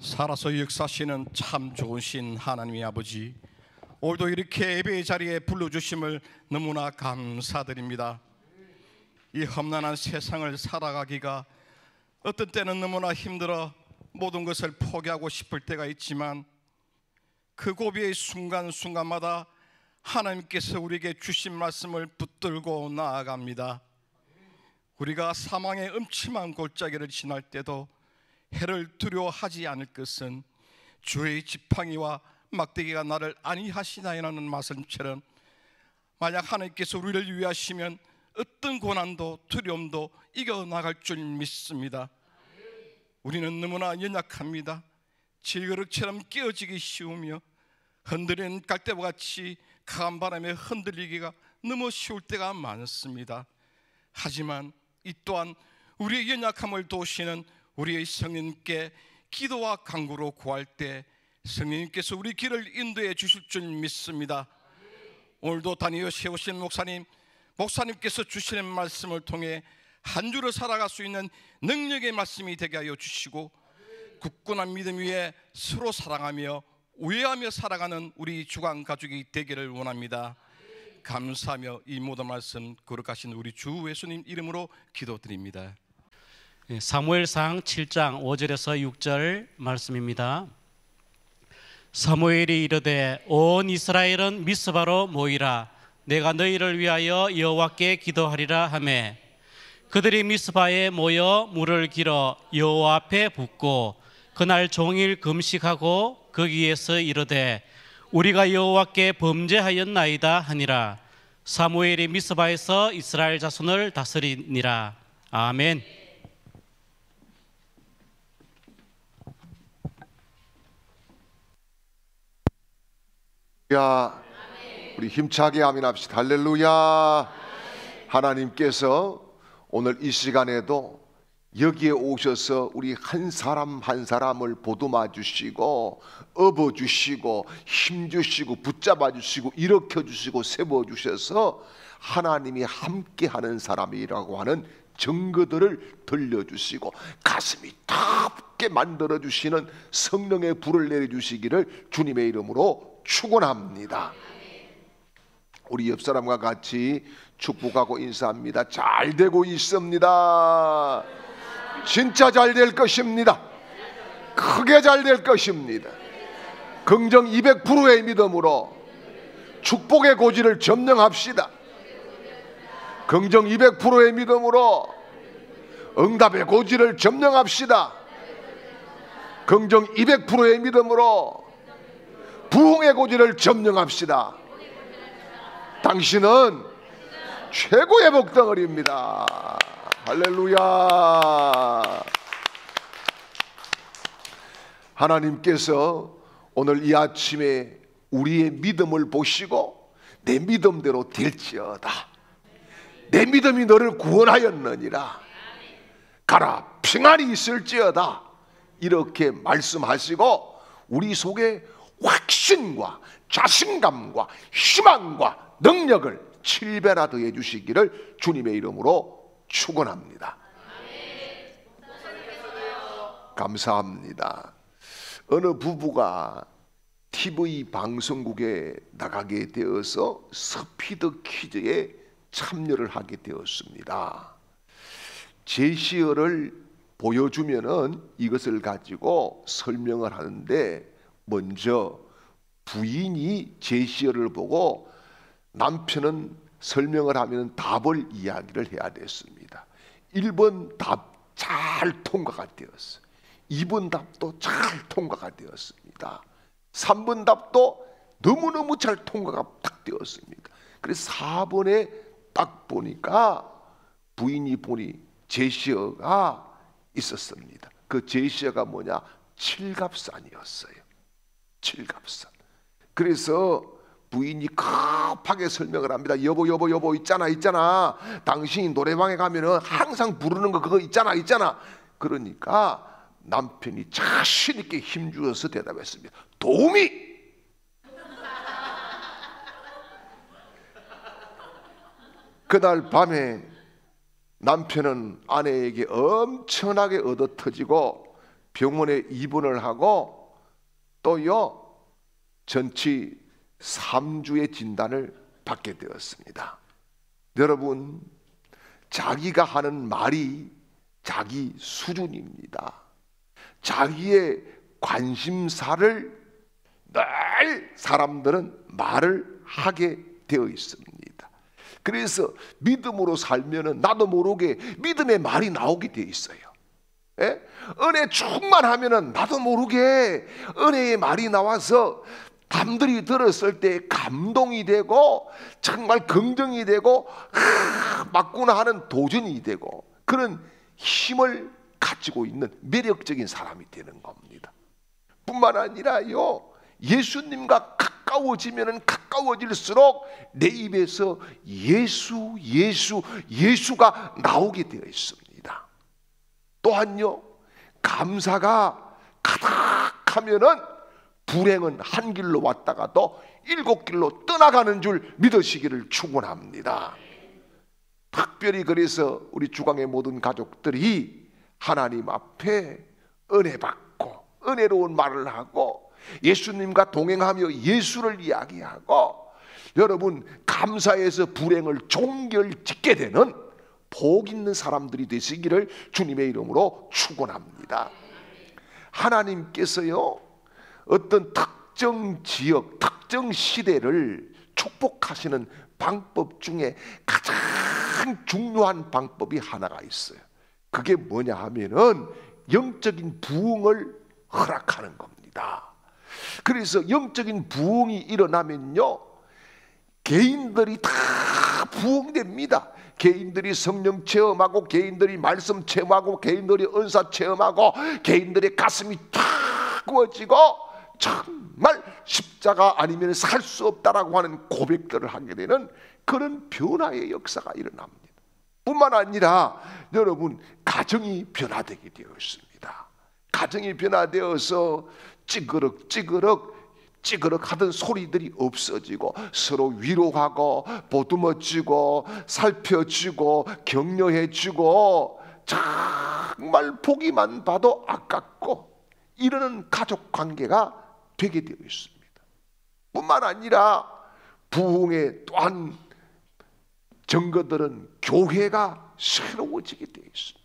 살아서 역사하시는 참 좋으신 하나님의 아버지, 오늘도 이렇게 예배의 자리에 불러주심을 너무나 감사드립니다. 이 험난한 세상을 살아가기가 어떤 때는 너무나 힘들어 모든 것을 포기하고 싶을 때가 있지만, 그 고비의 순간순간마다 하나님께서 우리에게 주신 말씀을 붙들고 나아갑니다. 우리가 사망의 음침한 골짜기를 지날 때도 해를 두려워하지 않을 것은 주의 지팡이와 막대기가 나를 안위하시나이라는 말씀처럼, 만약 하나님께서 우리를 위하시면 어떤 고난도 두려움도 이겨나갈 줄 믿습니다. 우리는 너무나 연약합니다. 질그릇처럼 끼어지기 쉬우며 흔들리는 갈대와같이 강한 바람에 흔들리기가 너무 쉬울 때가 많습니다. 하지만 이 또한 우리의 연약함을 도우시는 우리의 성령님께 기도와 간구로 구할 때 성령님께서 우리 길을 인도해 주실 줄 믿습니다. 오늘도 다니어 세우신 목사님께서 주시는 말씀을 통해 한 주를 살아갈 수 있는 능력의 말씀이 되게 하여 주시고, 굳건한 믿음 위에 서로 사랑하며 우애하며 살아가는 우리 주간 가족이 되기를 원합니다. 감사하며 이 모든 말씀 거룩하신 우리 주 예수님 이름으로 기도드립니다. 사무엘상 7장 5절에서 6절 말씀입니다. 사무엘이 이르되 온 이스라엘은 미스바로 모이라. 내가 너희를 위하여 여호와께 기도하리라 하매, 그들이 미스바에 모여 물을 길어 여호와 앞에 붓고 그날 종일 금식하고 거기에서 이르되 우리가 여호와께 범죄하였나이다 하니라. 사무엘이 미스바에서 이스라엘 자손을 다스리니라. 아멘. 야, 우리 힘차게 아멘합시다. 할렐루야. 하나님께서 오늘 이 시간에도 여기에 오셔서 우리 한 사람 한 사람을 보듬어 주시고 업어 주시고 힘 주시고 붙잡아 주시고 일으켜 주시고 세워 주셔서 하나님이 함께하는 사람이라고 하는 증거들을 들려주시고 가슴이 덥게 만들어 주시는 성령의 불을 내려주시기를 주님의 이름으로 축원합니다. 우리 옆 사람과 같이 축복하고 인사합니다. 잘 되고 있습니다. 진짜 잘 될 것입니다. 크게 잘 될 것입니다. 긍정 200%의 믿음으로 축복의 고지를 점령합시다. 긍정 200%의 믿음으로 응답의 고지를 점령합시다. 긍정 200%의 믿음으로 부흥의 고지를 점령합시다. 당신은 최고의 복덩어리입니다. 할렐루야. 하나님께서 오늘 이 아침에 우리의 믿음을 보시고 내 믿음대로 될지어다, 내 믿음이 너를 구원하였느니라, 가라 평안이 있을지어다, 이렇게 말씀하시고 우리 속에 확신과 자신감과 희망과 능력을 7배나 더해 주시기를 주님의 이름으로 축원합니다. 감사합니다. 어느 부부가 TV 방송국에 나가게 되어서 스피드 퀴즈에 참여를 하게 되었습니다. 제시어를 보여주면은 이것을 가지고 설명을 하는데, 먼저 부인이 제시어를 보고 남편은 설명을 하면 답을 이야기를 해야 됐습니다. 1번 답 잘 통과가 되었어요. 2번 답도 잘 통과가 되었습니다. 3번 답도 너무너무 잘 통과가 딱 되었습니다. 그래서 4번에 딱 보니까 부인이 보니 제시어가 있었습니다. 그 제시어가 뭐냐? 칠갑산이었어요. 칠갑산. 그래서 부인이 급하게 설명을 합니다. 여보 있잖아. 당신이 노래방에 가면은 항상 부르는 거 그거 있잖아. 그러니까 남편이 자신 있게 힘주어서 대답했습니다. 도우미. 그날 밤에 남편은 아내에게 엄청나게 얻어터지고 병원에 입원을 하고 또요 전치 3주의 진단을 받게 되었습니다. 여러분, 자기가 하는 말이 자기 수준입니다. 자기의 관심사를 늘 사람들은 말을 하게 되어 있습니다. 그래서 믿음으로 살면은 나도 모르게 믿음의 말이 나오게 되어 있어요. 예? 은혜 충만하면은 나도 모르게 은혜의 말이 나와서 남들이 들었을 때 감동이 되고 정말 긍정이 되고 맞구나 하는 도전이 되고 그런 힘을 가지고 있는 매력적인 사람이 되는 겁니다. 뿐만 아니라요, 예수님과 가까워지면 가까워질수록 내 입에서 예수, 예수, 예수가 나오게 되어 있습니다. 또한요, 감사가 가득하면은 불행은 한 길로 왔다가도 7길로 떠나가는 줄 믿으시기를 축원합니다. 특별히 그래서 우리 주강의 모든 가족들이 하나님 앞에 은혜 받고 은혜로운 말을 하고 예수님과 동행하며 예수를 이야기하고 여러분 감사해서 불행을 종결짓게 되는 복 있는 사람들이 되시기를 주님의 이름으로 축원합니다. 하나님께서요 어떤 특정 지역, 특정 시대를 축복하시는 방법 중에 가장 중요한 방법이 하나가 있어요. 그게 뭐냐 하면은 영적인 부흥을 허락하는 겁니다. 그래서 영적인 부흥이 일어나면요 개인들이 다 부흥됩니다. 개인들이 성령 체험하고 개인들이 말씀 체험하고 개인들이 은사 체험하고 개인들의 가슴이 탁 구워지고 정말 십자가 아니면 살 수 없다라고 하는 고백들을 하게 되는 그런 변화의 역사가 일어납니다. 뿐만 아니라 여러분 가정이 변화되게 되어 있습니다. 가정이 변화되어서 찌그럭 하던 소리들이 없어지고 서로 위로하고 보듬어주고 살펴주고 격려해주고 정말 보기만 봐도 아깝고 이러는 가족 관계가 되게 되어 있습니다. 뿐만 아니라 부흥의 또한 증거들은 교회가 새로워지게 되어 있습니다.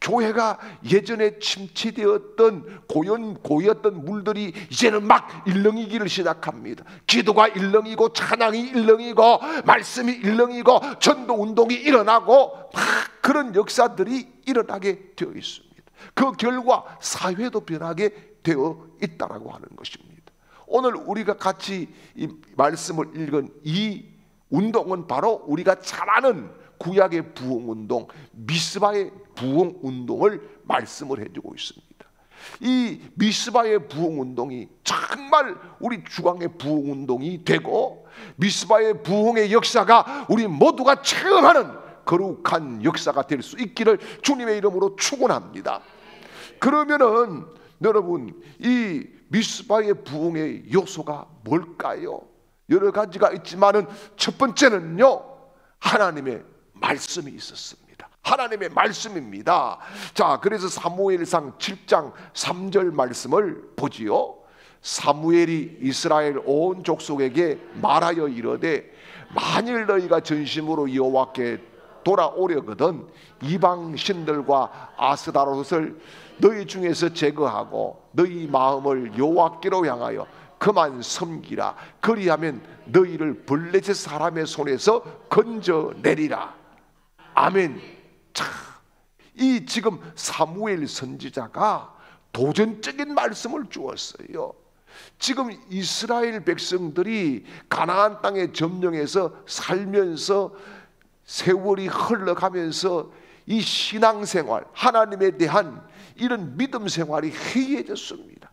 교회가 예전에 침체되었던 고였던 물들이 이제는 막 일렁이기를 시작합니다. 기도가 일렁이고 찬양이 일렁이고 말씀이 일렁이고 전도운동이 일어나고 막 그런 역사들이 일어나게 되어 있습니다. 그 결과 사회도 변하게 되어 있다라고 하는 것입니다. 오늘 우리가 같이 이 말씀을 읽은 이 운동은 바로 우리가 잘 아는 구약의 부흥운동, 미스바의 부흥운동을 말씀을 해주고 있습니다. 이 미스바의 부흥운동이 정말 우리 주강의 부흥운동이 되고 미스바의 부흥의 역사가 우리 모두가 체험하는 거룩한 역사가 될 수 있기를 주님의 이름으로 축원합니다. 그러면은 여러분 이 미스바의 부흥의 요소가 뭘까요? 여러 가지가 있지만은 첫 번째는요 하나님의 말씀이 있었습니다. 하나님의 말씀입니다. 자, 그래서 사무엘상 7장 3절 말씀을 보지요. 사무엘이 이스라엘 온 족속에게 말하여 이르되 만일 너희가 전심으로 여호와께 돌아오려거든 이방 신들과 아스다롯을 너희 중에서 제거하고 너희 마음을 여호와께로 향하여 그만 섬기라. 그리하면 너희를 블레셋 사람의 손에서 건져내리라. 아멘. 자, 이 지금 사무엘 선지자가 도전적인 말씀을 주었어요. 지금 이스라엘 백성들이 가나안 땅에 점령해서 살면서 세월이 흘러가면서 이 신앙생활, 하나님에 대한 이런 믿음 생활이 해이해졌습니다.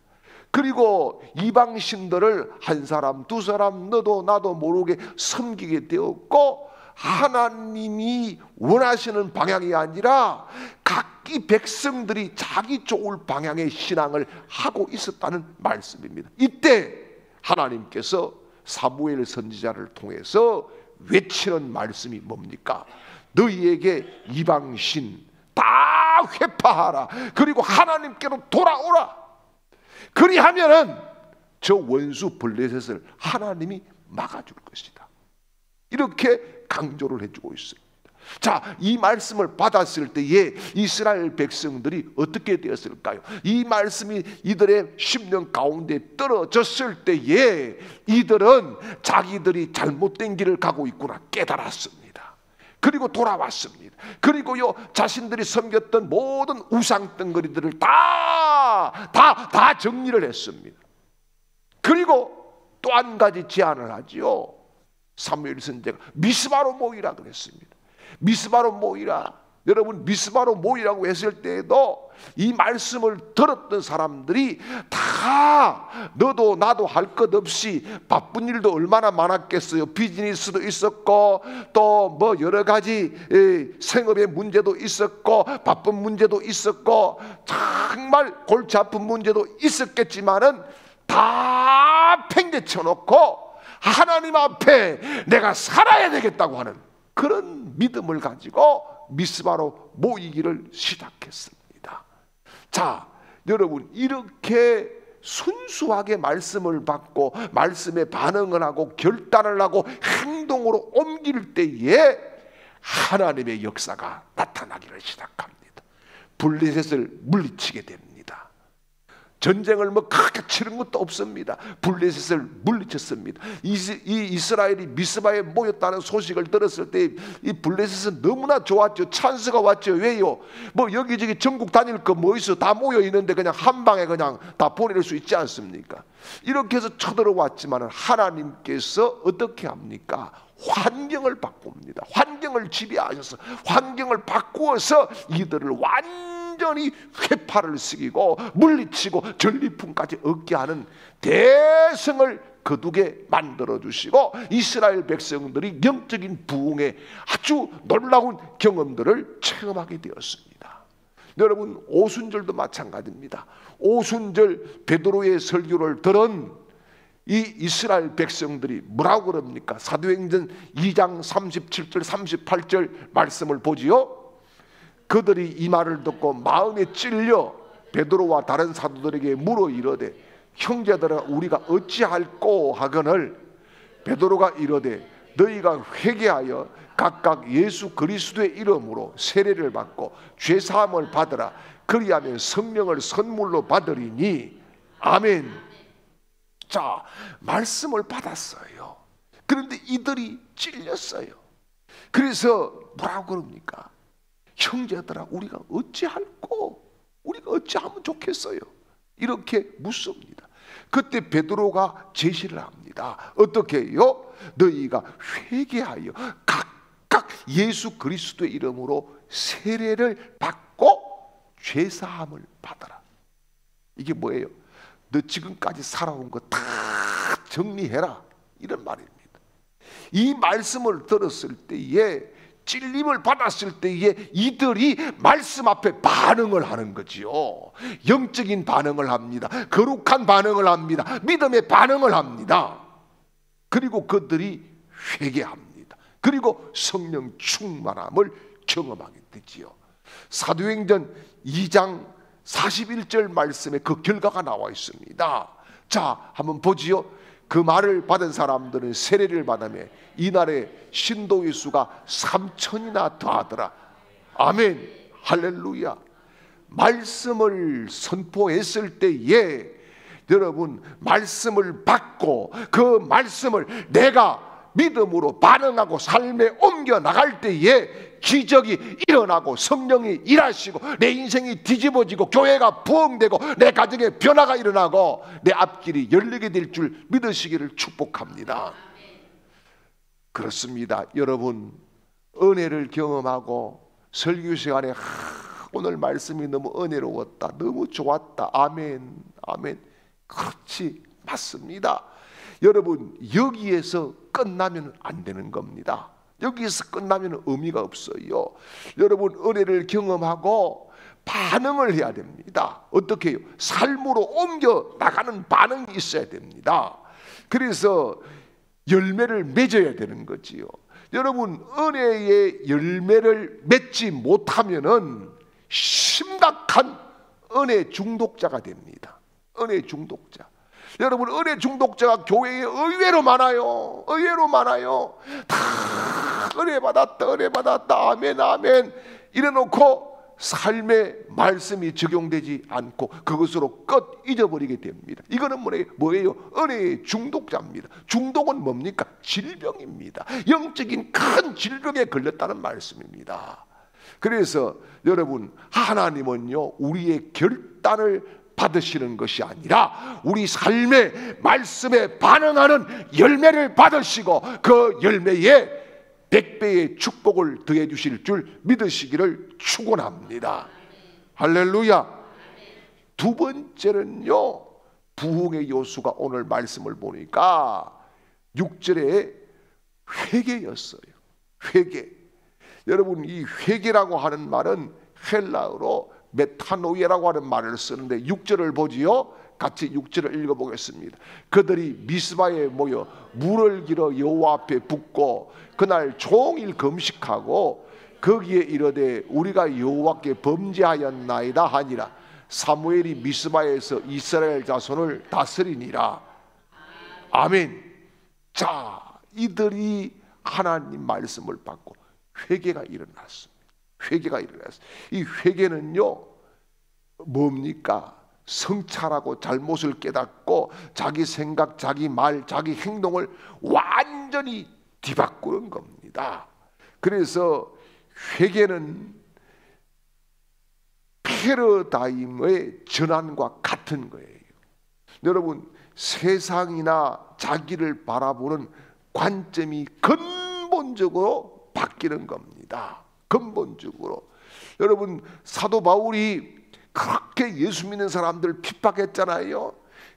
그리고 이방신들을 한 사람 두 사람 너도 나도 모르게 섬기게 되었고 하나님이 원하시는 방향이 아니라 각기 백성들이 자기 좋을 방향의 신앙을 하고 있었다는 말씀입니다. 이때 하나님께서 사무엘 선지자를 통해서 외치는 말씀이 뭡니까? 너희에게 이방신 다 다 회파하라. 그리고 하나님께로 돌아오라. 그리하면은 저 원수 블레셋을 하나님이 막아줄 것이다. 이렇게 강조를 해주고 있습니다. 자, 이 말씀을 받았을 때에 이스라엘 백성들이 어떻게 되었을까요? 이 말씀이 이들의 심령 가운데 떨어졌을 때에 이들은 자기들이 잘못된 길을 가고 있구나 깨달았습니다. 그리고 돌아왔습니다. 그리고요, 자신들이 섬겼던 모든 우상 덩거리들을 다 정리를 했습니다. 그리고 또 한 가지 제안을 하지요. 사무엘 선지자가 미스바로 모이라 그랬습니다. 미스바로 모이라. 여러분, 미스바로 모이라고 했을 때에도 이 말씀을 들었던 사람들이 다 너도 나도 할 것 없이 바쁜 일도 얼마나 많았겠어요. 비즈니스도 있었고 또 뭐 여러 가지 생업의 문제도 있었고 바쁜 문제도 있었고 정말 골치 아픈 문제도 있었겠지만은 다 팽개쳐 놓고 하나님 앞에 내가 살아야 되겠다고 하는 그런 믿음을 가지고 미스바로 모이기를 시작했습니다. 자, 여러분, 이렇게 순수하게 말씀을 받고 말씀에 반응을 하고 결단을 하고 행동으로 옮길 때에 하나님의 역사가 나타나기를 시작합니다. 블레셋을 물리치게 됩니다. 전쟁을 뭐 크게 치른 것도 없습니다. 블레셋을 물리쳤습니다. 이 이스라엘이 미스바에 모였다는 소식을 들었을 때 이 블레셋은 너무나 좋았죠. 찬스가 왔죠. 왜요? 뭐 여기저기 전국 다닐 거 뭐 있어? 다 모여 있는데 그냥 한 방에 그냥 다 보낼 수 있지 않습니까? 이렇게 해서 쳐들어왔지만 하나님께서 어떻게 합니까? 환경을 바꿉니다. 환경을 지배하셔서 환경을 바꾸어서 이들을 완전히 회파를 쓰기고 물리치고 전리품까지 얻게 하는 대성을 거두게 만들어주시고 이스라엘 백성들이 영적인 부흥의 아주 놀라운 경험들을 체험하게 되었습니다. 여러분, 오순절도 마찬가지입니다. 오순절 베드로의 설교를 들은 이 이스라엘 백성들이 뭐라고 그럽니까? 사도행전 2장 37절 38절 말씀을 보지요. 그들이 이 말을 듣고 마음에 찔려 베드로와 다른 사도들에게 물어 이르되 형제들아 우리가 어찌할꼬 하거늘 베드로가 이르되 너희가 회개하여 각각 예수 그리스도의 이름으로 세례를 받고 죄사함을 받으라. 그리하면 성령을 선물로 받으리니 아멘. 자, 말씀을 받았어요. 그런데 이들이 찔렸어요. 그래서 뭐라고 그럽니까? 형제들아 우리가 어찌할꼬? 우리가 어찌하면 좋겠어요? 이렇게 묻습니다. 그때 베드로가 제시를 합니다. 어떻게 해요? 너희가 회개하여 각각 예수 그리스도의 이름으로 세례를 받고 죄사함을 받아라. 이게 뭐예요? 너 지금까지 살아온 거 다 정리해라, 이런 말입니다. 이 말씀을 들었을 때에 찔림을 받았을 때에 이들이 말씀 앞에 반응을 하는 거지요. 영적인 반응을 합니다. 거룩한 반응을 합니다. 믿음의 반응을 합니다. 그리고 그들이 회개합니다. 그리고 성령 충만함을 경험하게 되지요. 사도행전 2장 41절 말씀에 그 결과가 나와 있습니다. 자, 한번 보지요. 그 말을 받은 사람들은 세례를 받으며 이날에 신도의 수가 3,000이나 더하더라. 아멘, 할렐루야. 말씀을 선포했을 때에 여러분 말씀을 받고 그 말씀을 내가 믿음으로 반응하고 삶에 옮겨 나갈 때에 기적이 일어나고 성령이 일하시고 내 인생이 뒤집어지고 교회가 부흥되고 내 가정에 변화가 일어나고 내 앞길이 열리게 될 줄 믿으시기를 축복합니다. 그렇습니다. 여러분, 은혜를 경험하고 설교 시간에 오늘 말씀이 너무 은혜로웠다, 너무 좋았다, 아멘, 아멘. 그렇지, 맞습니다. 여러분, 여기에서 끝나면 안 되는 겁니다. 여기에서 끝나면 의미가 없어요. 여러분, 은혜를 경험하고 반응을 해야 됩니다. 어떻게 해요? 삶으로 옮겨 나가는 반응이 있어야 됩니다. 그래서 열매를 맺어야 되는 거지요. 여러분, 은혜의 열매를 맺지 못하면은 심각한 은혜 중독자가 됩니다. 은혜 중독자. 여러분, 은혜 중독자가 교회에 의외로 많아요. 의외로 많아요. 다 은혜 받았다, 은혜 받았다, 아멘, 아멘 이래놓고 삶의 말씀이 적용되지 않고 그것으로 끝 잊어버리게 됩니다. 이거는 뭐예요? 은혜의 중독자입니다. 중독은 뭡니까? 질병입니다. 영적인 큰 질병에 걸렸다는 말씀입니다. 그래서 여러분, 하나님은요, 우리의 결단을 받으시는 것이 아니라 우리 삶의 말씀에 반응하는 열매를 받으시고 그 열매에 100배의 축복을 더해 주실 줄 믿으시기를 축원합니다. 할렐루야. 두 번째는요, 부흥의 요소가 오늘 말씀을 보니까 6절에 회개였어요. 회개. 여러분, 이 회개라고 하는 말은 헬라어로 메타노이라고 하는 말을 쓰는데 6절을 보지요. 같이 6절을 읽어보겠습니다. 그들이 미스바에 모여 물을 길어 여호와 앞에 붓고 그날 종일 금식하고 거기에 이르되 우리가 여호와께 범죄하였나이다 하니라. 사무엘이 미스바에서 이스라엘 자손을 다스리니라. 아멘. 자, 이들이 하나님 말씀을 받고 회개가 일어났습니다. 회개가 일어났어요. 이 회개는요, 뭡니까? 성찰하고 잘못을 깨닫고 자기 생각, 자기 말, 자기 행동을 완전히 뒤바꾸는 겁니다. 그래서 회개는 패러다임의 전환과 같은 거예요. 여러분, 세상이나 자기를 바라보는 관점이 근본적으로 바뀌는 겁니다. 근본적으로. 여러분, 사도 바울이 그렇게 예수 믿는 사람들 핍박했잖아요.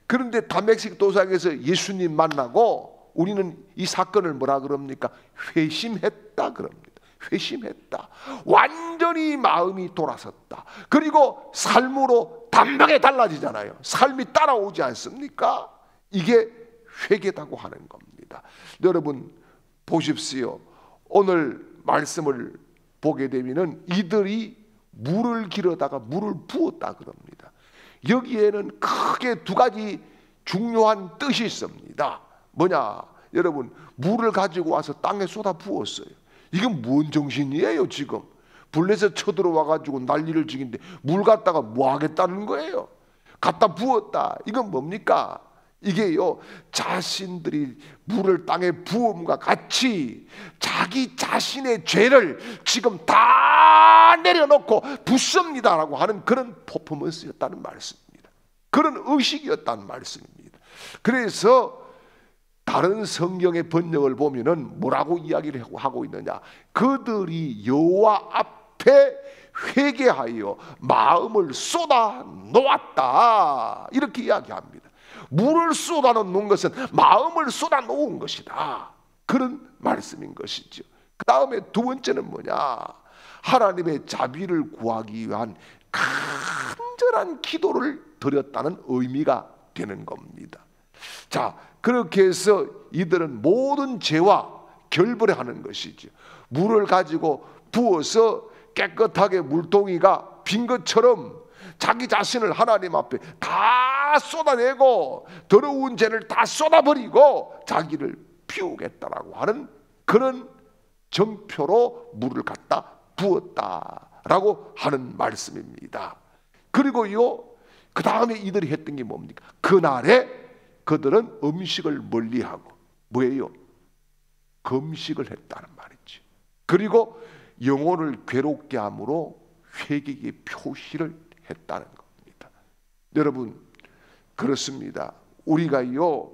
그런데 다메섹 도상에서 예수님 만나고 우리는 이 사건을 뭐라 그럽니까? 회심했다 그럽니다. 회심했다. 완전히 마음이 돌아섰다. 그리고 삶으로 단박에 달라지잖아요. 삶이 따라오지 않습니까? 이게 회개다고 하는 겁니다. 여러분 보십시오. 오늘 말씀을 보게 되면은 이들이 물을 길어다가 물을 부었다 그럽니다. 여기에는 크게 두 가지 중요한 뜻이 있습니다. 뭐냐? 여러분, 물을 가지고 와서 땅에 쏟아 부었어요. 이건 뭔 정신이에요? 지금 블레셋 쳐들어와 가지고 난리를 지긴데 물 갖다가 뭐 하겠다는 거예요? 갖다 부었다. 이건 뭡니까? 이게요, 자신들이 물을 땅에 부음과 같이 자기 자신의 죄를 지금 다 내려놓고 붓습니다라고 하는 그런 퍼포먼스였다는 말씀입니다. 그런 의식이었다는 말씀입니다. 그래서 다른 성경의 번역을 보면은 뭐라고 이야기를 하고 있느냐? 그들이 여호와 앞에 회개하여 마음을 쏟아 놓았다, 이렇게 이야기합니다. 물을 쏟아 놓는 것은 마음을 쏟아 놓은 것이다, 그런 말씀인 것이죠. 그 다음에 두 번째는 뭐냐? 하나님의 자비를 구하기 위한 간절한 기도를 드렸다는 의미가 되는 겁니다. 자, 그렇게 해서 이들은 모든 죄와 결별하는 것이죠. 물을 가지고 부어서 깨끗하게 물동이가 빈 것처럼 자기 자신을 하나님 앞에 다 쏟아내고 더러운 죄를 다 쏟아버리고 자기를 피우겠다라고 하는 그런 정표로 물을 갖다 부었다라고 하는 말씀입니다. 그리고요, 그 다음에 이들이 했던 게 뭡니까? 그날에 그들은 음식을 멀리하고 뭐예요? 금식을 했다는 말이죠. 그리고 영혼을 괴롭게 함으로 회개의 표시를 했다는 겁니다. 여러분, 그렇습니다. 우리가요,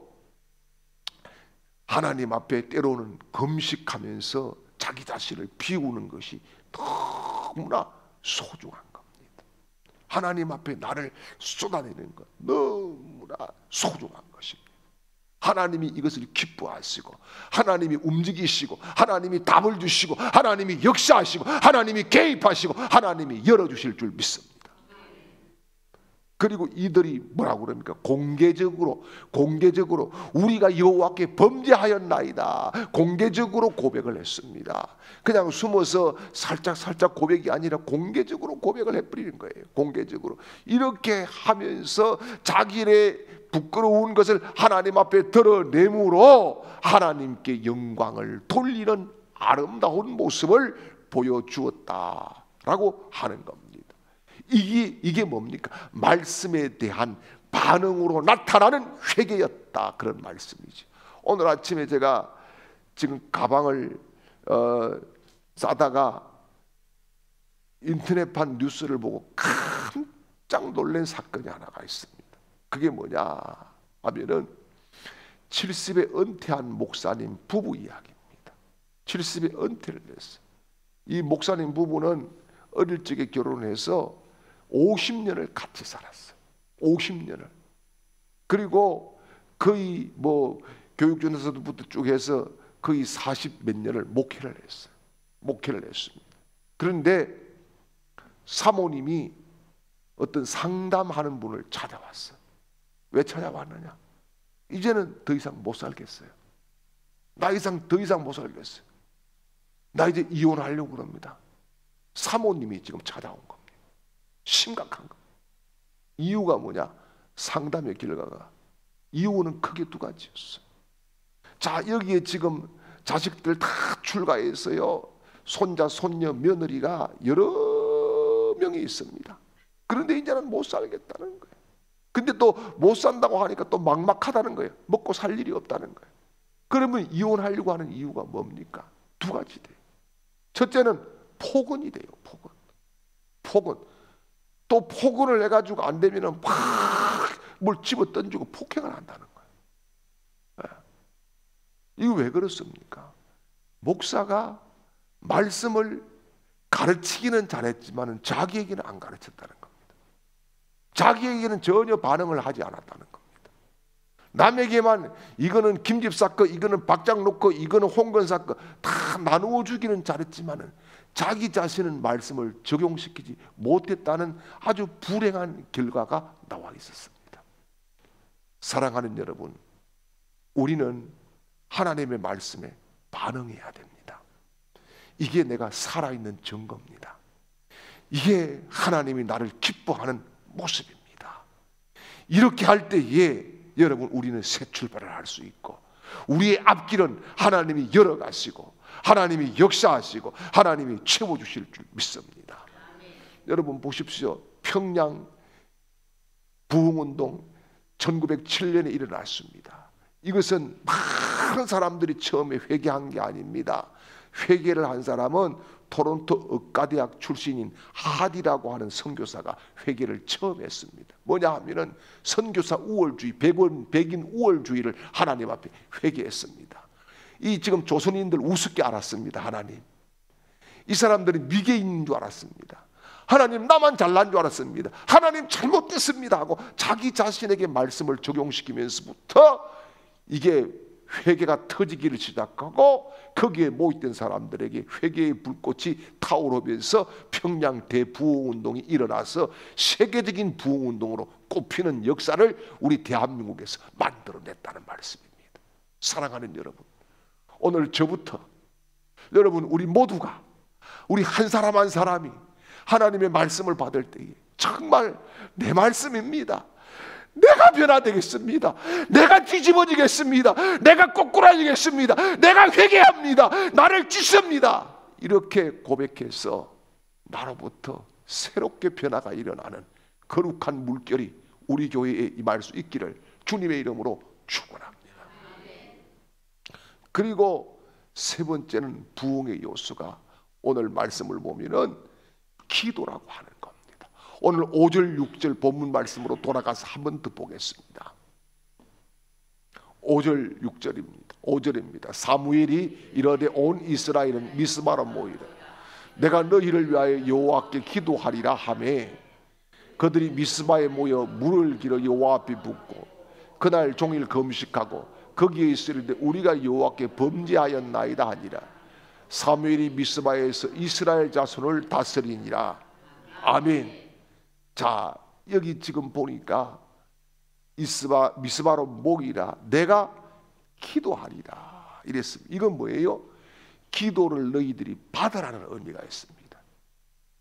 하나님 앞에 때로는 금식하면서 자기 자신을 비우는 것이 너무나 소중한 겁니다. 하나님 앞에 나를 쏟아내는 것 너무나 소중한 것입니다. 하나님이 이것을 기뻐하시고 하나님이 움직이시고 하나님이 답을 주시고 하나님이 역사하시고 하나님이 개입하시고 하나님이 열어주실 줄 믿습니다. 그리고 이들이 뭐라고 그럽니까? 공개적으로 우리가 여호와께 범죄하였나이다, 공개적으로 고백을 했습니다. 그냥 숨어서 살짝 고백이 아니라 공개적으로 고백을 해버리는 거예요. 공개적으로 이렇게 하면서 자기의 부끄러운 것을 하나님 앞에 드러내므로 하나님께 영광을 돌리는 아름다운 모습을 보여주었다라고 하는 겁니다. 이게 뭡니까? 말씀에 대한 반응으로 나타나는 회개였다, 그런 말씀이죠. 오늘 아침에 제가 지금 가방을 싸다가 인터넷판 뉴스를 보고 깜짝 놀란 사건이 하나가 있습니다. 그게 뭐냐 하면은 70에 은퇴한 목사님 부부 이야기입니다. 70에 은퇴를 했어요. 이 목사님 부부는 어릴 적에 결혼해서 50년을 같이 살았어요. 50년을. 그리고 거의 뭐 교육전에서부터 쭉 해서 거의 40 몇 년을 목회를 했어요. 목회를 했습니다. 그런데 사모님이 어떤 상담하는 분을 찾아왔어요. 왜 찾아왔느냐? 이제는 더 이상 못 살겠어요. 더 이상 못 살겠어요. 나 이제 이혼하려고 그럽니다. 사모님이 지금 찾아온 겁니다. 심각한 거. 이유가 뭐냐? 상담의 결과가, 이유는 크게 두 가지였어요. 자, 여기에 지금 자식들 다 출가했어요. 손자, 손녀, 며느리가 여러 명이 있습니다. 그런데 이제는 못 살겠다는 거예요. 근데 또 못 산다고 하니까 또 막막하다는 거예요. 먹고 살 일이 없다는 거예요. 그러면 이혼하려고 하는 이유가 뭡니까? 두 가지 돼요. 첫째는 폭언이 돼요. 폭언. 또 폭언을 해가지고 안 되면은 막 뭘 집어 던지고 폭행을 한다는 거예요. 이거 왜 그렇습니까? 목사가 말씀을 가르치기는 잘했지만은 자기에게는 안 가르쳤다는 겁니다. 자기에게는 전혀 반응을 하지 않았다는 겁니다. 남에게만 이거는 김집사 거, 이거는 박장록 거, 이거는 홍건사 거 다 나누어 주기는 잘했지만은 자기 자신은 말씀을 적용시키지 못했다는 아주 불행한 결과가 나와 있었습니다. 사랑하는 여러분, 우리는 하나님의 말씀에 반응해야 됩니다. 이게 내가 살아있는 증거입니다. 이게 하나님이 나를 기뻐하는 모습입니다. 이렇게 할 때에 여러분, 우리는 새 출발을 할 수 있고, 우리의 앞길은 하나님이 열어가시고 하나님이 역사하시고 하나님이 채워주실 줄 믿습니다. 여러분 보십시오. 평양 부흥운동 1907년에 일어났습니다. 이것은 많은 사람들이 처음에 회개한 게 아닙니다. 회개를 한 사람은 토론토 의과대학 출신인 하디라고 하는 선교사가 회개를 처음 했습니다. 뭐냐 하면은 선교사 우월주의, 백인 우월주의를 하나님 앞에 회개했습니다. 이 지금 조선인들 우습게 알았습니다. 하나님, 이 사람들이 미개인인 줄 알았습니다. 하나님, 나만 잘난 줄 알았습니다. 하나님, 잘못됐습니다 하고 자기 자신에게 말씀을 적용시키면서부터 이게 회개가 터지기를 시작하고, 거기에 모였던 사람들에게 회개의 불꽃이 타오르면서 평양 대부흥운동이 일어나서 세계적인 부흥운동으로 꼽히는 역사를 우리 대한민국에서 만들어냈다는 말씀입니다. 사랑하는 여러분, 오늘 저부터 여러분, 우리 모두가, 우리 한 사람 한 사람이 하나님의 말씀을 받을 때에 정말 내 말씀입니다, 내가 변화되겠습니다, 내가 뒤집어지겠습니다, 내가 꼬꾸라지겠습니다, 내가 회개합니다, 나를 찢습니다, 이렇게 고백해서 나로부터 새롭게 변화가 일어나는 거룩한 물결이 우리 교회에 임할 수 있기를 주님의 이름으로 축원합니다. 그리고 세 번째는 부흥의 요소가, 오늘 말씀을 보면은 기도라고 하는 겁니다. 오늘 5절 6절 본문 말씀으로 돌아가서 한 번 더 보겠습니다. 5절 6절입니다. 5절입니다. 사무엘이 이르되 온 이스라엘은 미스바로 모이라. 내가 너희를 위하여 여호와께 기도하리라 하매 그들이 미스바에 모여 물을 길어 여호와 앞에 붓고 그날 종일 금식하고 거기에 있으리되 우리가 여호와께 범죄하였나이다 하니라. 사무엘이 미스바에서 이스라엘 자손을 다스리니라. 아멘. 자, 여기 지금 보니까 미스바로 모이라 내가 기도하리라 이랬습니다. 이건 뭐예요? 기도를 너희들이 받으라는 의미가 있습니다.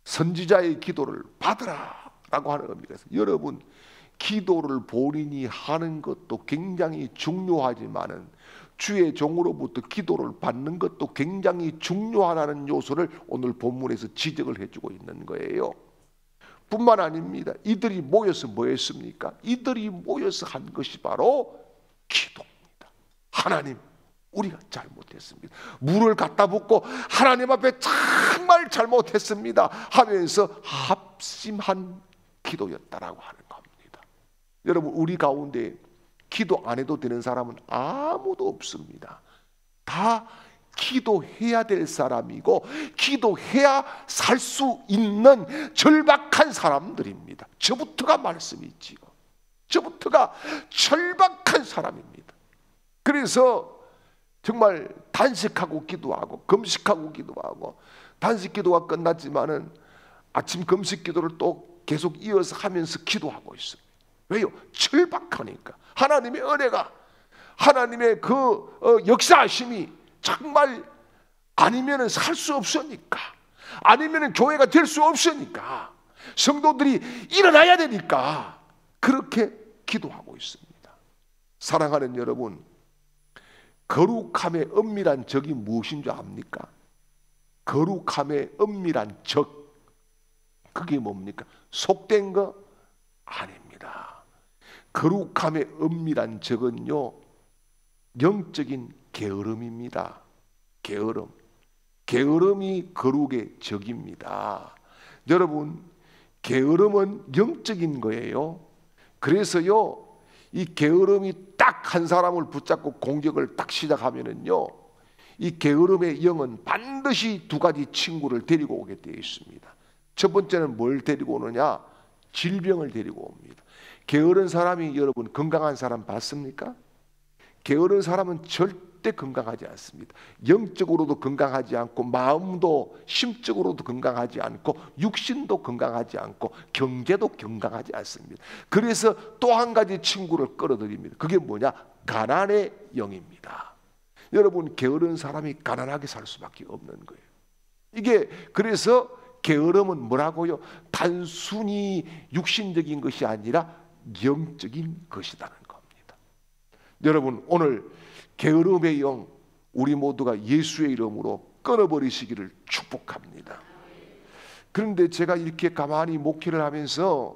선지자의 기도를 받으라 라고 하는 의미가 있습니다. 여러분, 기도를 본인이 하는 것도 굉장히 중요하지만은 주의 종으로부터 기도를 받는 것도 굉장히 중요하다는 요소를 오늘 본문에서 지적을 해주고 있는 거예요. 뿐만 아닙니다. 이들이 모여서 뭐 했습니까? 이들이 모여서 한 것이 바로 기도입니다. 하나님, 우리가 잘못했습니다. 물을 갖다 붓고 하나님 앞에 정말 잘못했습니다 하면서 합심한 기도였다라고 하는 겁니다. 여러분, 우리 가운데 기도 안 해도 되는 사람은 아무도 없습니다. 다 기도해야 될 사람이고 기도해야 살 수 있는 절박한 사람들입니다. 저부터가 말씀이지요. 저부터가 절박한 사람입니다. 그래서 정말 단식하고 기도하고 금식하고 기도하고, 단식 기도가 끝났지만은 아침 금식 기도를 또 계속 이어서 하면서 기도하고 있어요. 왜요? 절박하니까. 하나님의 은혜가, 하나님의 그 역사하심이 정말 아니면은 살 수 없으니까, 아니면은 교회가 될 수 없으니까, 성도들이 일어나야 되니까 그렇게 기도하고 있습니다. 사랑하는 여러분, 거룩함의 엄밀한 적이 무엇인 줄 압니까? 거룩함의 엄밀한 적, 그게 뭡니까? 속된 거 아닙니다. 거룩함의 엄밀한 적은요, 영적인 게으름입니다. 게으름. 게으름이 거룩의 적입니다. 여러분, 게으름은 영적인 거예요. 그래서요, 이 게으름이 딱 한 사람을 붙잡고 공격을 딱 시작하면은요, 이 게으름의 영은 반드시 두 가지 친구를 데리고 오게 되어 있습니다. 첫 번째는 뭘 데리고 오느냐? 질병을 데리고 옵니다. 게으른 사람이 여러분 건강한 사람 봤습니까? 게으른 사람은 절대 건강하지 않습니다. 영적으로도 건강하지 않고, 마음도 심적으로도 건강하지 않고, 육신도 건강하지 않고, 경제도 건강하지 않습니다. 그래서 또 한 가지 친구를 끌어들입니다. 그게 뭐냐? 가난의 영입니다. 여러분, 게으른 사람이 가난하게 살 수밖에 없는 거예요. 이게 그래서 게으름은 뭐라고요? 단순히 육신적인 것이 아니라 영적인 것이라는 겁니다. 여러분, 오늘 게으름의 영, 우리 모두가 예수의 이름으로 끊어버리시기를 축복합니다. 그런데 제가 이렇게 가만히 목회를 하면서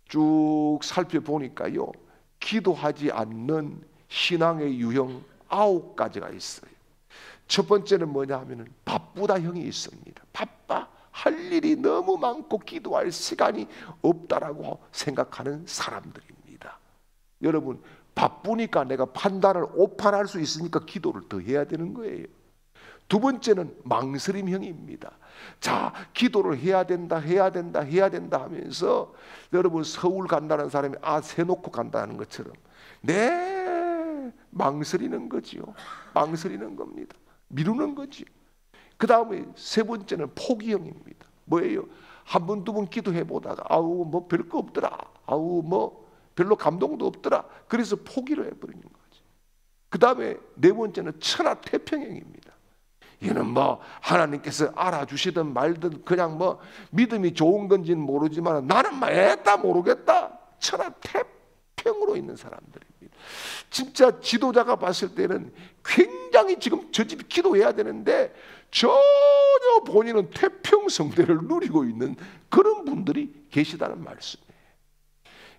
쭉 살펴보니까요, 기도하지 않는 신앙의 유형 9가지가 있어요. 첫 번째는 뭐냐 하면은 바쁘다 형이 있습니다. 바빠, 할 일이 너무 많고 기도할 시간이 없다라고 생각하는 사람들입니다. 여러분, 바쁘니까 내가 판단을 오판할 수 있으니까 기도를 더 해야 되는 거예요. 두 번째는 망설임형입니다. 자, 기도를 해야 된다 하면서, 여러분, 서울 간다는 사람이 새 놓고 간다는 것처럼 망설이는 거지요. 망설이는 겁니다. 미루는 거지. 그 다음에 세 번째는 포기형입니다. 뭐예요? 한 번, 두 번 기도해 보다가 뭐 별거 없더라, 뭐 별로 감동도 없더라, 그래서 포기를 해버리는 거지. 그 다음에 네 번째는 천하태평형입니다. 이는 뭐 하나님께서 알아주시든 말든 그냥 뭐 믿음이 좋은 건지는 모르지만 나는 뭐 애다 모르겠다, 천하태평으로 있는 사람들입니다. 진짜 지도자가 봤을 때는 굉장히 지금 저 집 기도해야 되는데 전혀 본인은 태평성대를 누리고 있는 그런 분들이 계시다는 말씀이에요.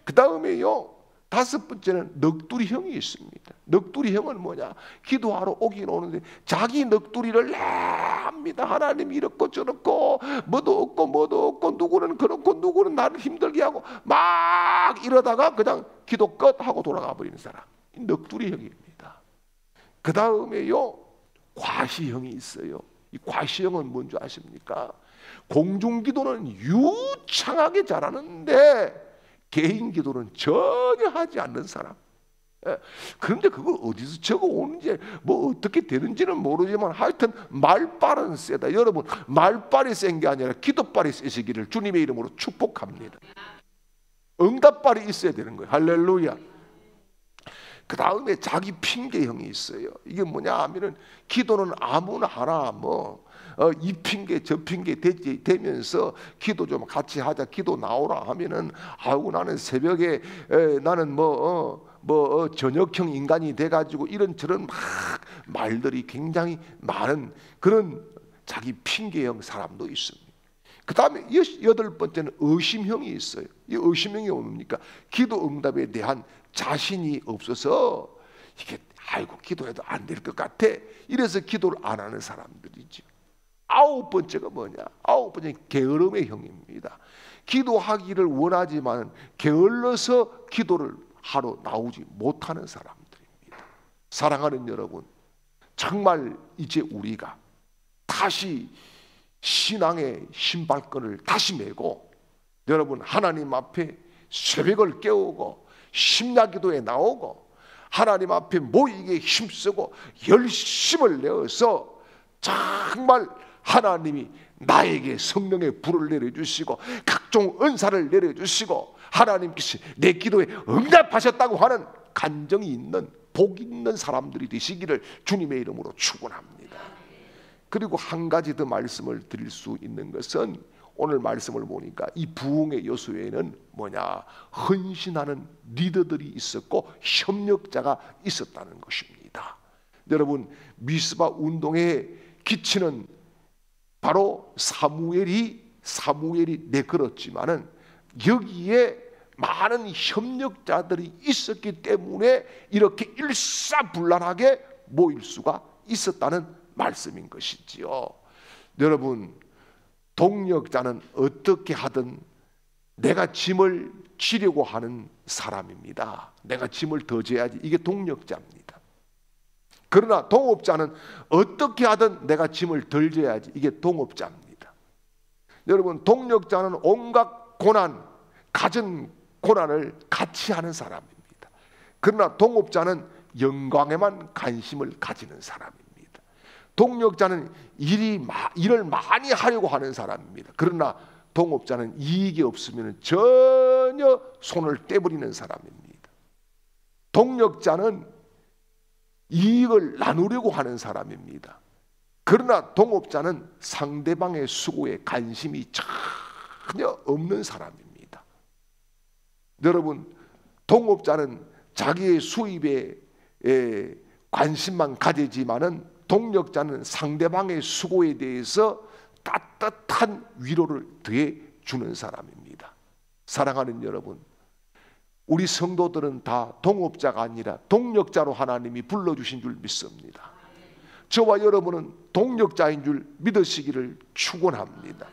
그 다음에요, 다섯 번째는 넋두리형이 있습니다. 넋두리형은 뭐냐? 기도하러 오긴 오는데 자기 넋두리를 합니다. 하나님 이렇고 저렇고, 뭐도 없고 누구는 그렇고 누구는 나를 힘들게 하고 막 이러다가 그냥 기도 끝 하고 돌아가 버리는 사람, 넋두리형입니다. 그 다음에요, 과시형이 있어요. 이 과시형은 뭔지 아십니까? 공중기도는 유창하게 잘하는데 개인 기도는 전혀 하지 않는 사람. 그런데 그걸 어디서 적어 오는지 뭐 어떻게 되는지는 모르지만 하여튼 말빨은 세다. 여러분, 말빨이 센 게 아니라 기도빨이 세시기를 주님의 이름으로 축복합니다. 응답발이 있어야 되는 거예요. 할렐루야. 그 다음에 자기 핑계형이 있어요. 이게 뭐냐 하면은 기도는 아무나 하나 이 핑계 저 핑계 되면서 기도 좀 같이 하자, 기도 나오라 하면은 아이고 나는 새벽에 나는 저녁형 인간이 돼가지고 이런저런 막 말들이 굉장히 많은 그런 자기 핑계형 사람도 있습니다. 그 다음에 여덟 번째는 의심형이 있어요. 이 의심형이 뭡니까? 기도 응답에 대한 자신이 없어서 이게 아이고 기도해도 안 될 것 같아, 이래서 기도를 안 하는 사람들이죠. 아홉 번째가 뭐냐? 아홉 번째는 게으름의 형입니다. 기도하기를 원하지만 게을러서 기도를 하러 나오지 못하는 사람들입니다. 사랑하는 여러분, 정말 이제 우리가 다시 신앙의 신발끈을 다시 메고 여러분 하나님 앞에 새벽을 깨우고 심야기도에 나오고 하나님 앞에 모이게 힘쓰고 열심을 내어서 정말 하나님이 나에게 성령의 불을 내려주시고 각종 은사를 내려주시고 하나님께서 내 기도에 응답하셨다고 하는 간정이 있는 복 있는 사람들이 되시기를 주님의 이름으로 축원합니다. 그리고 한 가지 더 말씀을 드릴 수 있는 것은 오늘 말씀을 보니까 이 부흥의 요소에는 뭐냐? 헌신하는 리더들이 있었고 협력자가 있었다는 것입니다. 여러분, 미스바 운동의 기치는 바로 사무엘이 내걸었지만은 여기에 많은 협력자들이 있었기 때문에 이렇게 일사불란하게 모일 수가 있었다는 말씀인 것이지요. 여러분, 동력자는 어떻게 하든 내가 짐을 지려고 하는 사람입니다. 내가 짐을 더 져야지, 이게 동력자입니다. 그러나 동업자는 어떻게 하든 내가 짐을 덜 져야지, 이게 동업자입니다. 여러분, 동력자는 온갖 고난, 갖은 고난을 같이 하는 사람입니다. 그러나 동업자는 영광에만 관심을 가지는 사람입니다. 동력자는 일을 많이 하려고 하는 사람입니다. 그러나 동업자는 이익이 없으면 전혀 손을 떼버리는 사람입니다. 동력자는 이익을 나누려고 하는 사람입니다. 그러나 동업자는 상대방의 수고에 관심이 전혀 없는 사람입니다. 여러분, 동업자는 자기의 수입에 관심만 가지지만은 동력자는 상대방의 수고에 대해서 따뜻한 위로를 더해 주는 사람입니다. 사랑하는 여러분, 우리 성도들은 다 동업자가 아니라 동력자로 하나님이 불러주신 줄 믿습니다. 저와 여러분은 동력자인 줄 믿으시기를 축원합니다.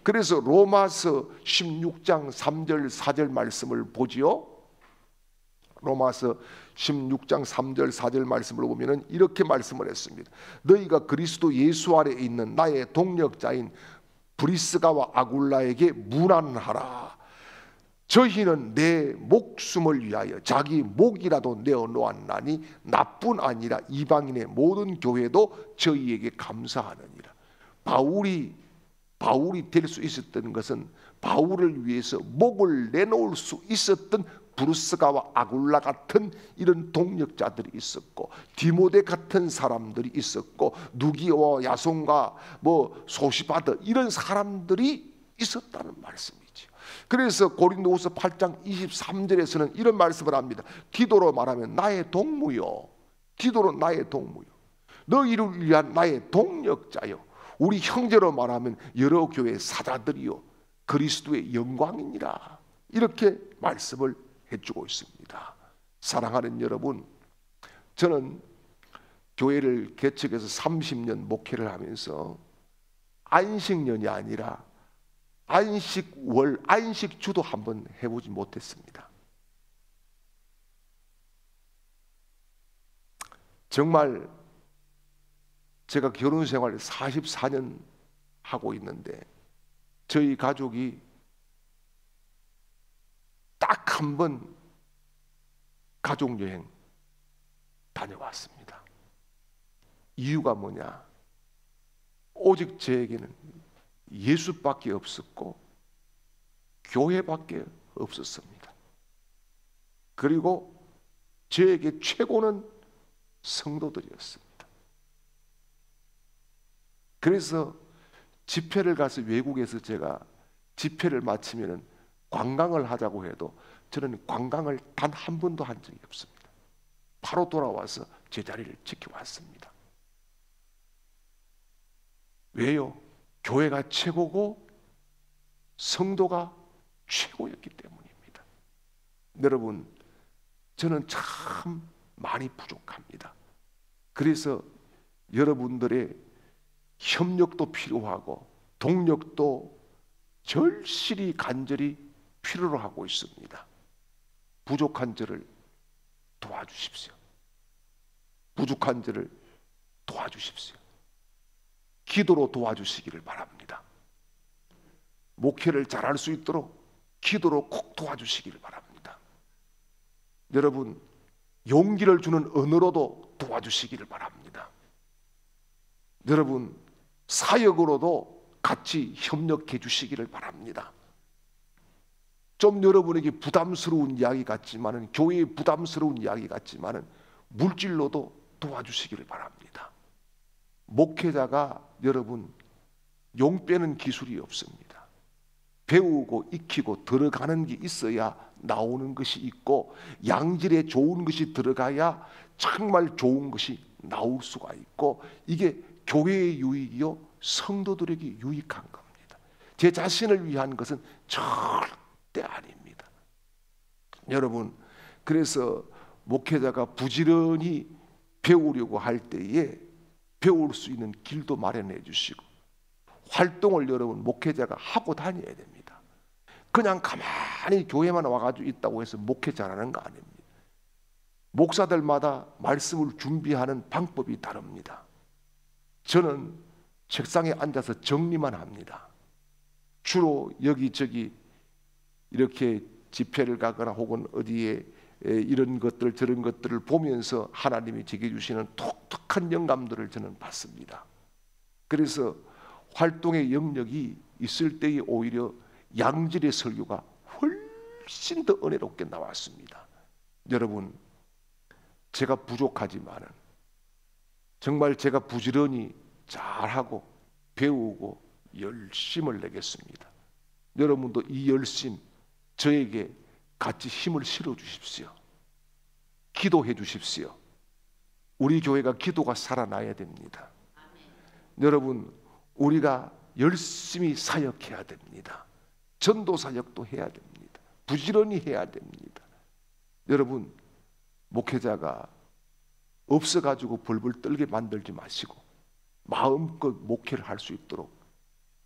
그래서 로마서 16장 3절 4절 말씀을 보지요. 로마서 16장 3절 4절 말씀을 보면 이렇게 말씀을 했습니다. 너희가 그리스도 예수 아래 있는 나의 동력자인 브리스가와 아굴라에게 문안하라. 저희는 내 목숨을 위하여 자기 목이라도 내어놓았나니 나뿐 아니라 이방인의 모든 교회도 저희에게 감사하느니라. 바울이 될 수 있었던 것은 바울을 위해서 목을 내놓을 수 있었던 브루스가와 아굴라 같은 이런 동력자들이 있었고, 디모데 같은 사람들이 있었고, 누기와 야손과 소시바드 이런 사람들이 있었다는 말씀이죠. 그래서 고린도후서 8장 23절에서는 이런 말씀을 합니다. 디도로 말하면 나의 동무요, 디도로 나의 동무요, 너희를 위한 나의 동력자요, 우리 형제로 말하면 여러 교회 사자들이요, 그리스도의 영광이니라. 이렇게 말씀을 해주고 있습니다. 사랑하는 여러분, 저는 교회를 개척해서 30년 목회를 하면서 안식년이 아니라 안식주도 한번 해보지 못했습니다. 정말 제가 결혼 생활 44년 하고 있는데 저희 가족이 딱 한 번 가족여행 다녀왔습니다. 이유가 뭐냐? 오직 저에게는 예수밖에 없었고 교회밖에 없었습니다. 그리고 저에게 최고는 성도들이었습니다. 그래서 집회를 가서 외국에서 제가 집회를 마치면 관광을 하자고 해도 저는 관광을 단 한 번도 한 적이 없습니다. 바로 돌아와서 제 자리를 지켜왔습니다. 왜요? 교회가 최고고 성도가 최고였기 때문입니다. 여러분, 저는 참 많이 부족합니다. 그래서 여러분들의 협력도 필요하고 동력도 절실히 간절히 필요로 하고 있습니다. 부족한 저를 도와주십시오. 부족한 저를 도와주십시오. 기도로 도와주시기를 바랍니다. 목회를 잘할 수 있도록 기도로 꼭 도와주시기를 바랍니다. 여러분, 용기를 주는 언어로도 도와주시기를 바랍니다. 여러분, 사역으로도 같이 협력해 주시기를 바랍니다. 좀 여러분에게 부담스러운 이야기 같지만은, 교회에 부담스러운 이야기 같지만은 물질로도 도와주시기를 바랍니다. 목회자가 여러분 용 빼는 기술이 없습니다. 배우고 익히고 들어가는 게 있어야 나오는 것이 있고, 양질의 좋은 것이 들어가야 정말 좋은 것이 나올 수가 있고, 이게 교회의 유익이요 성도들에게 유익한 겁니다. 제 자신을 위한 것은 절대 아닙니다. 여러분, 그래서 목회자가 부지런히 배우려고 할 때에 배울 수 있는 길도 마련해 주시고, 활동을 여러분 목회자가 하고 다녀야 됩니다. 그냥 가만히 교회만 와가지고 있다고 해서 목회 잘하는 거 아닙니다. 목사들마다 말씀을 준비하는 방법이 다릅니다. 저는 책상에 앉아서 정리만 합니다. 주로 여기저기 이렇게 집회를 가거나 혹은 어디에 이런 것들 저런 것들을 보면서 하나님이 제게 주시는 독특한 영감들을 저는 받습니다. 그래서 활동의 영역이 있을 때에 오히려 양질의 설교가 훨씬 더 은혜롭게 나왔습니다. 여러분, 제가 부족하지만은 정말 제가 부지런히 잘하고 배우고 열심을 내겠습니다. 여러분도 이 열심 저에게 같이 힘을 실어 주십시오. 기도해 주십시오. 우리 교회가 기도가 살아나야 됩니다. 여러분, 우리가 열심히 사역해야 됩니다. 전도 사역도 해야 됩니다. 부지런히 해야 됩니다. 여러분, 목회자가 없어가지고 벌벌 떨게 만들지 마시고 마음껏 목회를 할 수 있도록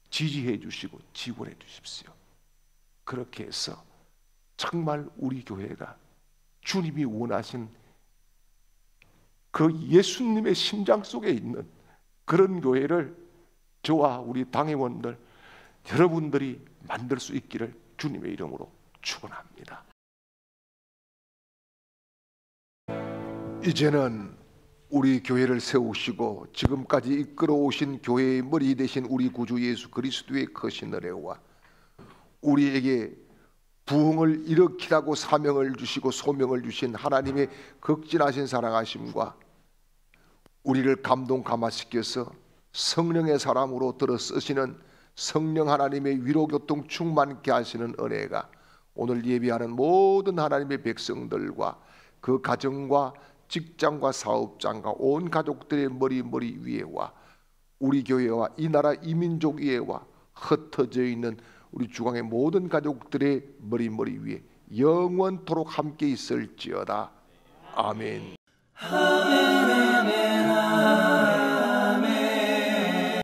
지지해 주시고 지원해 주십시오. 그렇게 해서 정말 우리 교회가 주님이 원하신 그 예수님의 심장 속에 있는 그런 교회를 저와 우리 당회원들 여러분들이 만들 수 있기를 주님의 이름으로 축원합니다. 이제는 우리 교회를 세우시고 지금까지 이끌어 오신 교회의 머리 되신 우리 구주 예수 그리스도의 크신 은혜와 우리에게 부흥을 일으키라고 사명을 주시고 소명을 주신 하나님의 극진하신 사랑하심과 우리를 감동 감화시켜서 성령의 사람으로 들어 쓰시는 성령 하나님의 위로교통 충만케 하시는 은혜가 오늘 예배하는 모든 하나님의 백성들과 그 가정과 직장과 사업장과 온 가족들의 머리 위에와 우리 교회와 이 나라 이민족 위에와 흩어져 있는 우리 주광의 모든 가족들의 머리 위에 영원토록 함께 있을지어다. 아멘.